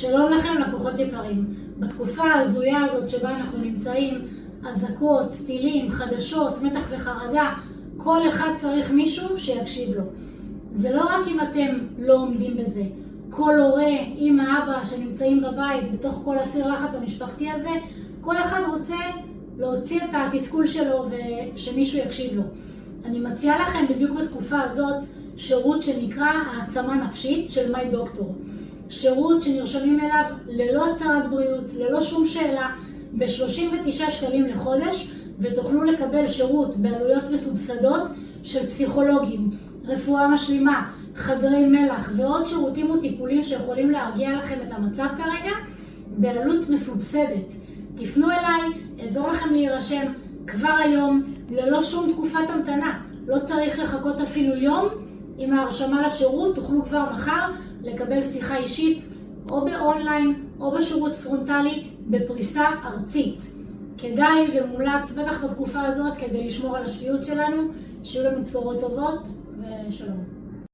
שלום לכם לקוחות יקרים. בתקופה ההזויה הזאת שבה אנחנו נמצאים, אזעקות, טילים, חדשות, מתח וחרדה, כל אחד צריך מישהו שיקשיב לו. זה לא רק אם אתם לא עומדים בזה. כל הורה, אמא, אבא שנמצאים בבית בתוך כל הסיר לחץ המשפחתי הזה, כל אחד רוצה להוציא את התסכול שלו ושמישהו יקשיב לו. אני מציעה לכם בדיוק בתקופה הזאת שירות שנקרא העצמה נפשית של מיי דוקטור. שירות שנרשמים אליו ללא הצהרת בריאות, ללא שום שאלה, ב-39 שקלים לחודש, ותוכלו לקבל שירות בעלויות מסובסדות של פסיכולוגים, רפואה משלימה, חדרי מלח ועוד שירותים וטיפולים שיכולים להרגיע לכם את המצב כרגע בעלות מסובסדת. תפנו אליי, אעזור לכם להירשם כבר היום ללא שום תקופת המתנה. לא צריך לחכות אפילו יום. עם ההרשמה לשירות תוכלו כבר מחר לקבל שיחה אישית או באונליין או בשירות פרונטלי בפריסה ארצית. כדאי ומומלץ בטח בתקופה הזאת כדי לשמור על השפיות שלנו. שיהיו לנו בשורות טובות ושלום.